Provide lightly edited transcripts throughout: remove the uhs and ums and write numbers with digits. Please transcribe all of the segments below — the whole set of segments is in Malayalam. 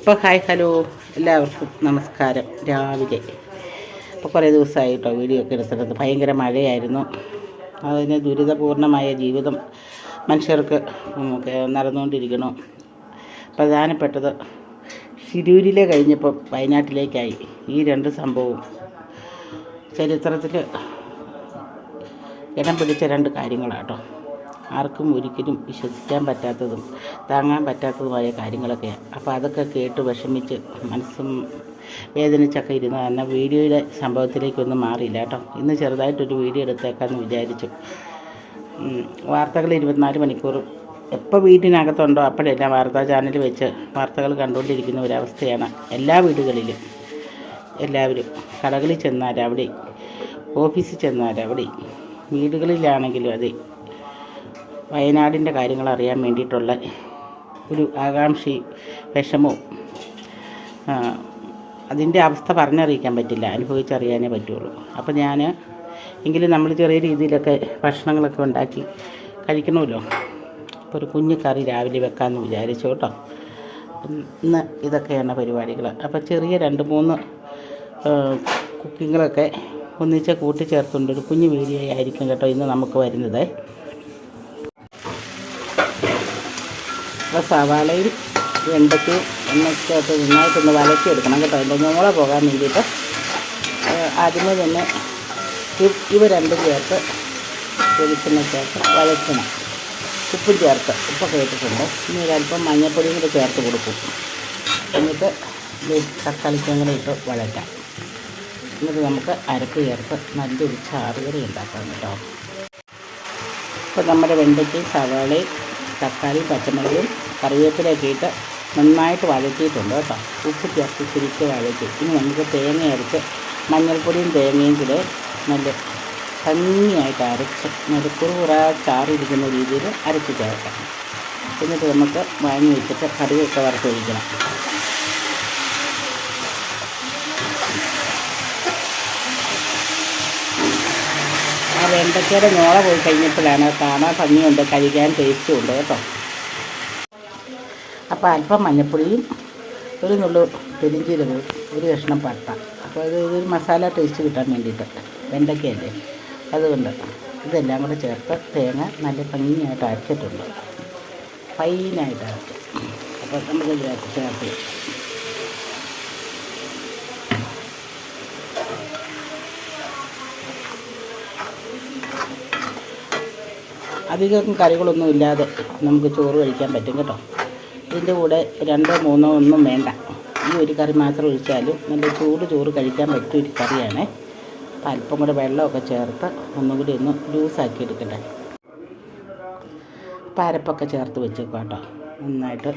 അപ്പോൾ ഹായ് ഹലോ എല്ലാവർക്കും നമസ്കാരം. രാവിലെ ഇപ്പോൾ കുറേ ദിവസമായി കേട്ടോ വീഡിയോ ഒക്കെ എടുത്തിട്ട്. ഭയങ്കര മഴയായിരുന്നു. അതിന് ദുരിതപൂർണമായ ജീവിതം മനുഷ്യർക്ക് നടന്നുകൊണ്ടിരിക്കണം. പ്രധാനപ്പെട്ടത് ശിരൂരിലെ കഴിഞ്ഞപ്പോൾ വയനാട്ടിലേക്കായി. ഈ രണ്ട് സംഭവവും ചരിത്രത്തിൽ ഇടം പിടിച്ച രണ്ട് കാര്യങ്ങളാട്ടോ. ആർക്കും ഒരിക്കലും വിശ്വസിക്കാൻ പറ്റാത്തതും താങ്ങാൻ പറ്റാത്തതുമായ കാര്യങ്ങളൊക്കെയാണ്. അപ്പോൾ അതൊക്കെ കേട്ട് വിഷമിച്ച് മനസ്സും വേദനിച്ചൊക്കെ ഇരുന്ന് തന്നെ വീഡിയോയുടെ സംഭവത്തിലേക്കൊന്നും മാറിയില്ല കേട്ടോ. ഇന്ന് ചെറുതായിട്ടൊരു വീഡിയോ എടുത്തേക്കാമെന്ന് വിചാരിച്ചു. വാർത്തകൾ 24 മണിക്കൂറും എപ്പോൾ വീട്ടിനകത്തുണ്ടോ അപ്പോഴെല്ലാം വാർത്താ ചാനൽ വെച്ച് വാർത്തകൾ കണ്ടുകൊണ്ടിരിക്കുന്ന ഒരവസ്ഥയാണ് എല്ലാ വീടുകളിലും. എല്ലാവരും കടകളിൽ ചെന്നാൽ അവിടെ, ഓഫീസിൽ ചെന്നാൽ അവിടെ, വീടുകളിലാണെങ്കിലും അതെ, വയനാടിൻ്റെ കാര്യങ്ങൾ അറിയാൻ വേണ്ടിയിട്ടുള്ള ഒരു ആകാംക്ഷ, വിഷമവും. അതിൻ്റെ അവസ്ഥ പറഞ്ഞറിയിക്കാൻ പറ്റില്ല, അനുഭവിച്ചറിയാനേ പറ്റുള്ളൂ. അപ്പോൾ എങ്കിലും നമ്മൾ ചെറിയ രീതിയിലൊക്കെ ഭക്ഷണങ്ങളൊക്കെ ഉണ്ടാക്കി കഴിക്കണമല്ലോ. അപ്പോൾ ഒരു കുഞ്ഞു കറി രാവിലെ വെക്കാമെന്ന് വിചാരിച്ചു കേട്ടോ. ഇന്ന് ഇതൊക്കെയാണ് പരിപാടികൾ. അപ്പോൾ ചെറിയ 2-3 കുക്കിങ്ങുകളൊക്കെ ഒന്നിച്ച് കൂട്ടിച്ചേർത്തുകൊണ്ട് ഒരു കുഞ്ഞു വീഡിയോ ആയിരിക്കും കേട്ടോ ഇന്ന് നമുക്ക് വരുന്നത്. അപ്പോൾ സവാളയും വെണ്ടയ്ക്കയും എണ്ണയ്ക്കകത്ത് നന്നായിട്ടൊന്ന് വഴറ്റിയെടുക്കണം കേട്ടോ. അതിൻ്റെ ഞോള പോകാൻ വേണ്ടിയിട്ട് ആദ്യമേ തന്നെ ഇവ രണ്ടും ചേർത്ത് വെളിച്ചെണ്ണ ചേർത്ത് വഴറ്റണം. ഉപ്പും ചേർത്ത്, ഉപ്പൊക്കെ ഇട്ടിട്ടുണ്ട്. ഇനി ഒരല്പം മഞ്ഞൾപ്പൊടിയും കൂടെ ചേർത്ത് കൊടുക്കും. എന്നിട്ട് തക്കാളിക്കും കൂടെ ഇട്ട് വഴറ്റാം. എന്നിട്ട് നമുക്ക് അരപ്പ് ചേർത്ത് നല്ലൊരു ചാറുകറി ഉണ്ടാക്കാം കേട്ടോ. ഇപ്പോൾ നമ്മുടെ വെണ്ടയ്ക്കയും സവാളയും തക്കാളിയും പച്ചമുളകും കറിവേപ്പിലൊക്കെ ഇട്ട് നന്നായിട്ട് വഴറ്റിയിട്ടുണ്ട് കേട്ടോ. ഉപ്പ് ചേർത്ത് തിരിച്ച് വഴറ്റി. ഇനി നമുക്ക് തേങ്ങ അരച്ച് മഞ്ഞൾപ്പൊടിയും തേങ്ങയും കൂടെ നല്ല ഭംഗിയായിട്ട് അരച്ച് നല്ല കുറുകുറാ ചാറിരിക്കുന്ന രീതിയിൽ അരച്ച് ചേർക്കാം. എന്നിട്ട് നമുക്ക് വാങ്ങി വെച്ചിട്ട് കറിയൊക്കെ വറുത്തൊഴിക്കണം. ആ വെണ്ടയ്ക്കയുടെ ഞോള പോയി കഴിഞ്ഞപ്പോഴാണ് കാണാൻ ഭംഗിയുണ്ട്, കഴിക്കാൻ ടേസ്റ്റും ഉണ്ട് കേട്ടോ. അപ്പോൾ അല്പം മഞ്ഞൾപ്പൊടിയും ഒരു നുള്ളു പെരിഞ്ചീരകവും ഒരു കഷ്ണം പട്ട. അപ്പോൾ ഇതൊരു മസാല ടേസ്റ്റ് കിട്ടാൻ വേണ്ടിയിട്ട്, വെണ്ടയ്ക്കയല്ലേ, അതുകൊണ്ട് ഇതെല്ലാം കൂടെ ചേർത്ത് തേങ്ങ നല്ല ഭംഗിയായിട്ട് അരച്ചിട്ടുണ്ട്, ഫൈനായിട്ട് അരച്ച്. അപ്പോൾ നമുക്ക് ഇതിനകത്ത് ചേർത്ത് അധികം കറികളൊന്നും ഇല്ലാതെ നമുക്ക് ചോറ് കഴിക്കാൻ പറ്റും കേട്ടോ. ഇതിൻ്റെ കൂടെ 2-3 ഒന്നും വേണ്ട, ഈ ഒരു കറി മാത്രം ഒഴിച്ചാലും നല്ല ചോറ് കഴിക്കാൻ പറ്റിയ ഒരു കറിയാണ്. അപ്പോൾ അല്പം കൂടെ വെള്ളമൊക്കെ ചേർത്ത് ഒന്നും കൂടി ഒന്ന് ലൂസാക്കി എടുക്കട്ടെ. അപ്പോൾ അരപ്പൊക്കെ ചേർത്ത് വെച്ചേക്കാം കേട്ടോ. നന്നായിട്ട്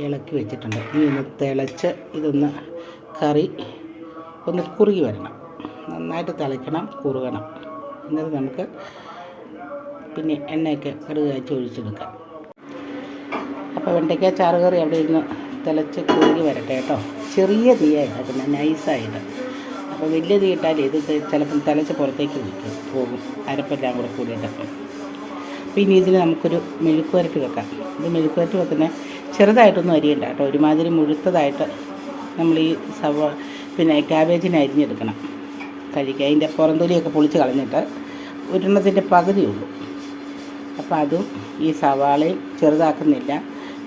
ഇളക്കി വെച്ചിട്ടുണ്ട്. ഇനി ഒന്ന് തിളച്ച് ഇതൊന്ന് കറി ഒന്ന് കുറുകി വരണം. നന്നായിട്ട് തിളയ്ക്കണം, കുറുകണം. എന്നിട്ട് നമുക്ക് പിന്നെ എണ്ണയൊക്കെ കടുക് കാച്ചി ഒഴിച്ചെടുക്കാം. അപ്പോൾ വെണ്ടയ്ക്ക ചാറുകറി അവിടെ ഇരുന്ന് തിളച്ച് കുറുകി വരട്ടെ കേട്ടോ. ചെറിയ തീയായിട്ട് പിന്നെ നൈസായിട്ട്. അപ്പോൾ വലിയ തീ ഇട്ടാൽ ഇത് ചിലപ്പം തിളച്ച് പുറത്തേക്ക് പോകും, അരപ്പെല്ലാം കൂടെ കൂടിയിട്ട്. പിന്നെ ഇതിന് നമുക്കൊരു മെഴുക്ക് വരട്ടി വെക്കാം. ഇത് മെഴുക്ക് വരട്ടി വെക്കുന്ന ചെറുതായിട്ടൊന്നും അരിയണ്ട കേട്ടോ. ഒരുമാതിരി മുഴുത്തതായിട്ട് നമ്മൾ ഈ പിന്നെ ക്യാബേജിനെ അരിഞ്ഞെടുക്കണം. കഴിക്കുക. അതിൻ്റെ പുറന്തൊലിയൊക്കെ പൊളിച്ച് കളഞ്ഞിട്ട് ഒരെണ്ണത്തിൻ്റെ പകുതിയുള്ളൂ. അപ്പോൾ അതും ഈ സവാളയും ചെറുതാക്കുന്നില്ല,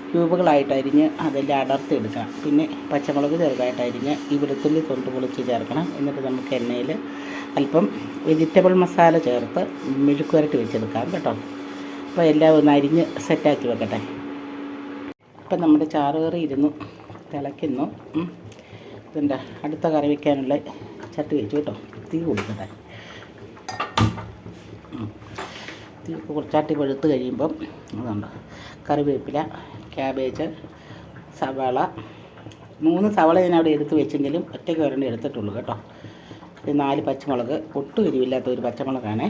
ക്യൂബുകളായിട്ട് അരിഞ്ഞ് അതെല്ലാം അടർത്തിയെടുക്കണം. പിന്നെ പച്ചമുളക് ചെറുതായിട്ട് അരിഞ്ഞ് ഈ വെളുത്തുള്ളി തൊണ്ട് പൊളിച്ച് ചേർക്കണം. എന്നിട്ട് നമുക്ക് എണ്ണയിൽ അല്പം വെജിറ്റബിൾ മസാല ചേർത്ത് മെഴുക്ക് വരട്ടി വെച്ചെടുക്കാം കേട്ടോ. അപ്പോൾ എല്ലാം ഒന്ന് അരിഞ്ഞ് സെറ്റാക്കി വെക്കട്ടെ. ഇപ്പം നമ്മുടെ ചാറുകറി ഇരുന്നു തിളയ്ക്കുന്നു. ഇതുണ്ട്, അടുത്ത കറി വയ്ക്കാനുള്ള ചട്ടി വെച്ചു കേട്ടോ. തീ കൊടുക്കട്ടെ. ചട്ടി പഴുത്ത് കഴിയുമ്പം അതുണ്ട് കറിവേപ്പില, ക്യാബേജ്, സവാള. 3 സവാള ഞാൻ അവിടെ എടുത്ത് വെച്ചെങ്കിലും ഒറ്റയ്ക്ക് ഒരെണ്ണം എടുത്തിട്ടുള്ളൂ കേട്ടോ. 4 പച്ചമുളക്, ഒട്ടും എരിവില്ലാത്ത ഒരു പച്ചമുളകാണേ,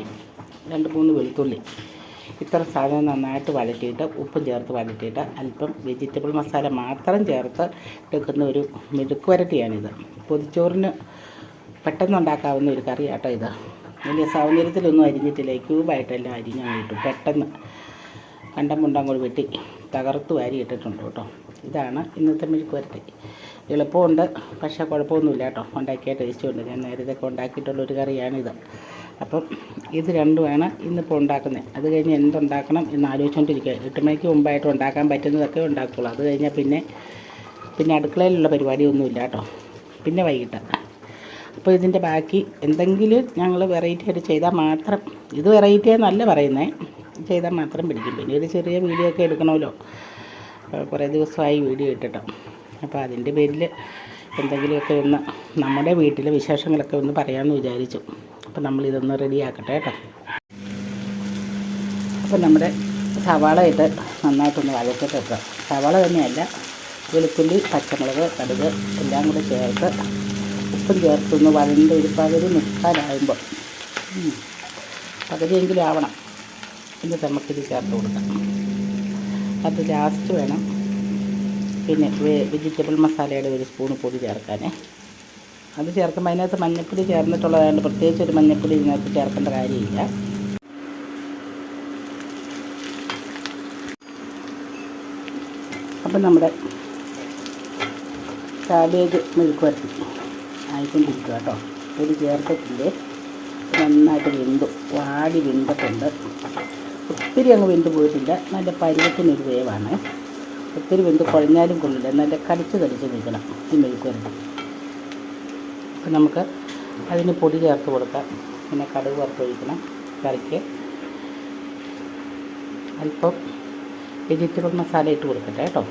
2-3 വെളുത്തുള്ളി. ഇത്ര സാധനം നന്നായിട്ട് വഴറ്റിയിട്ട് ഉപ്പും ചേർത്ത് വഴറ്റിയിട്ട് അല്പം വെജിറ്റബിൾ മസാല മാത്രം ചേർത്ത് എടുക്കുന്ന ഒരു മെഴുക്ക് വരട്ടിയാണിത്. പൊതിച്ചോറിന് പെട്ടെന്നുണ്ടാക്കാവുന്ന ഒരു കറിയാട്ടോ ഇത്. വലിയ സൗന്ദര്യത്തിലൊന്നും അരിഞ്ഞിട്ടില്ല, ക്യൂബായിട്ടെല്ലാം അരിഞ്ഞായിട്ട് പെട്ടെന്ന് കണ്ടം മുണ്ടം കൂടി വെട്ടി തകർത്ത് വാരി ഇട്ടിട്ടുണ്ട് കേട്ടോ. ഇതാണ് ഇന്നത്തെ മെഴുക്ക് വരട്ടി. എളുപ്പമുണ്ട്, പക്ഷേ കുഴപ്പമൊന്നുമില്ല കേട്ടോ. ഉണ്ടാക്കിയ ടേസ്റ്റുണ്ട്. ഞാൻ നേരത്തെ ഉണ്ടാക്കിയിട്ടുള്ളൊരു കറിയാണിത്. അപ്പം ഇത് രണ്ടുമാണ് ഇന്നിപ്പോൾ ഉണ്ടാക്കുന്നത്. അത് കഴിഞ്ഞ് എന്തുണ്ടാക്കണം എന്ന് ആലോചിച്ചുകൊണ്ടിരിക്കുക. 8 മണിക്ക് മുമ്പായിട്ട് ഉണ്ടാക്കാൻ പറ്റുന്നതൊക്കെ ഉണ്ടാക്കുള്ളൂ. അത് കഴിഞ്ഞാൽ പിന്നെ അടുക്കളയിലുള്ള പരിപാടിയൊന്നുമില്ല കേട്ടോ. പിന്നെ വൈകിട്ട്. അപ്പോൾ ഇതിൻ്റെ ബാക്കി എന്തെങ്കിലും ഞങ്ങൾ വെറൈറ്റി ആയിട്ട് ചെയ്താൽ മാത്രം, ഇത് വെറൈറ്റി എന്നല്ല പറയുന്നത്, ചെയ്താൽ മാത്രം പിടിക്കും. പിന്നെ ഒരു ചെറിയ വീഡിയോ ഒക്കെ എടുക്കണമല്ലോ. കുറേ ദിവസമായി വീഡിയോ ഇട്ടിട്ട്. അപ്പോൾ അതിൻ്റെ പേരിൽ എന്തെങ്കിലുമൊക്കെ ഒന്ന് നമ്മുടെ വീട്ടിലെ വിശേഷങ്ങളൊക്കെ ഒന്ന് പറയാമെന്ന് വിചാരിച്ചു. അപ്പോൾ നമ്മളിതൊന്ന് റെഡിയാക്കട്ടെ കേട്ടോ. അപ്പോൾ നമ്മുടെ സവാള ഇട്ട് നന്നായിട്ടൊന്ന് വഴറ്റിട്ട് വെക്കുക. സവാള തന്നെയല്ല, വെളുത്തുള്ളി, പച്ചമുളക്, കടുക് എല്ലാം കൂടെ ചേർത്ത് ഉപ്പും ചേർത്തൊന്ന് വഴണ്ട് ഒരു പകുതി മുക്കാലാകുമ്പോൾ, പകുതിയെങ്കിലും ആവണം, എന്നിട്ട് നമുക്കിത് ചേർത്ത് കൊടുക്കാം. അത് ലാസ്റ്റ് വേണം. പിന്നെ വെജിറ്റബിൾ മസാലയുടെ 1 സ്പൂൺ പൊടി ചേർക്കാനേ. അത് ചേർക്കുമ്പോൾ അതിനകത്ത് മഞ്ഞൾപ്പൊടി ചേർന്നിട്ടുള്ളതായതുകൊണ്ട് പ്രത്യേകിച്ച് ഒരു മഞ്ഞൾപ്പൊടി ഇതിനകത്ത് ചേർക്കേണ്ട കാര്യമില്ല. അപ്പം നമ്മുടെ കാബേജ് മെഴുക്ക് വരട്ടി ആയിക്കൊണ്ടിരിക്കുക കേട്ടോ. പൊടി ചേർത്തിട്ടില്ലേ, നന്നായിട്ട് വാടി വെന്തിട്ടുണ്ട്. ഒത്തിരി അങ്ങ് വെന്ത് പോയിട്ടില്ല, നല്ല പരുവത്തിനൊരു വേവാണ്. ഒത്തിരി വെന്ത് കുഴഞ്ഞാലും കൊള്ളില്ല, നല്ല കടിച്ച് നിൽക്കണം ഈ മെഴുക്ക് വരട്ടി. അപ്പം നമുക്ക് അതിന് പൊടി ചേർത്ത് കൊടുക്കാം. പിന്നെ കടുക് വറുത്തൊഴിക്കണം. കറിക്ക് അല്പം വെജിറ്റബിൾ മസാല ഇട്ട് കൊടുക്കട്ടെ കേട്ടോ.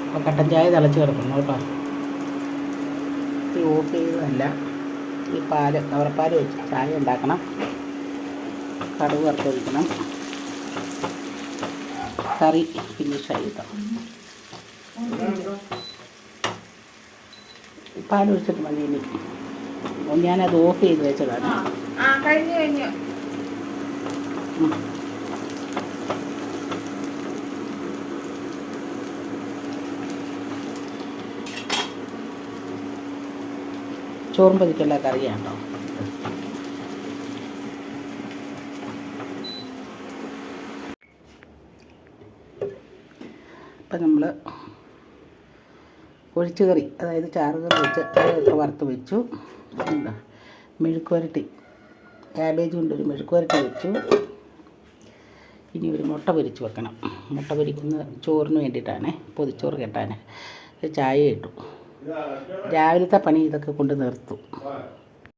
അപ്പോൾ കട്ടൻ ചായ തിളച്ച് കിടക്കുന്നു കേട്ടോ. ഈ ഓഫ് ചെയ്തതല്ല, ഈ കവറപ്പാൽ വെച്ച് ചായ ഉണ്ടാക്കണം. കടുക് വറുത്തൊഴിക്കണം. കറി ഫിനിഷായി കേട്ടോ. പാൽ ഒഴിച്ചിട്ട് മതി. ഇനി ഞാനത് ഓഫ് ചെയ്ത് വെച്ചതാണ്. ചോറും പതിക്കുള്ള കറിയാണ് കേട്ടോ. അപ്പം നമ്മൾ ഒഴിച്ച് കറി, അതായത് ചാറുകറി വെച്ച് അതൊക്കെ വറുത്ത് വെച്ചു. മെഴുക്ക് വരട്ടി, ക്യാബേജ് കൊണ്ട് ഒരു മെഴുക്ക് വരട്ടി വെച്ചു. ഇനി ഒരു മുട്ട പൊരിച്ച് വെക്കണം. മുട്ട പൊരിക്കുന്നത് ചോറിന് വേണ്ടിയിട്ടാണ്, പൊതിച്ചോറ് കെട്ടാൻ. ചായ ഇട്ടു. രാവിലത്തെ പണി ഇതൊക്കെ കൊണ്ട് നിർത്തും.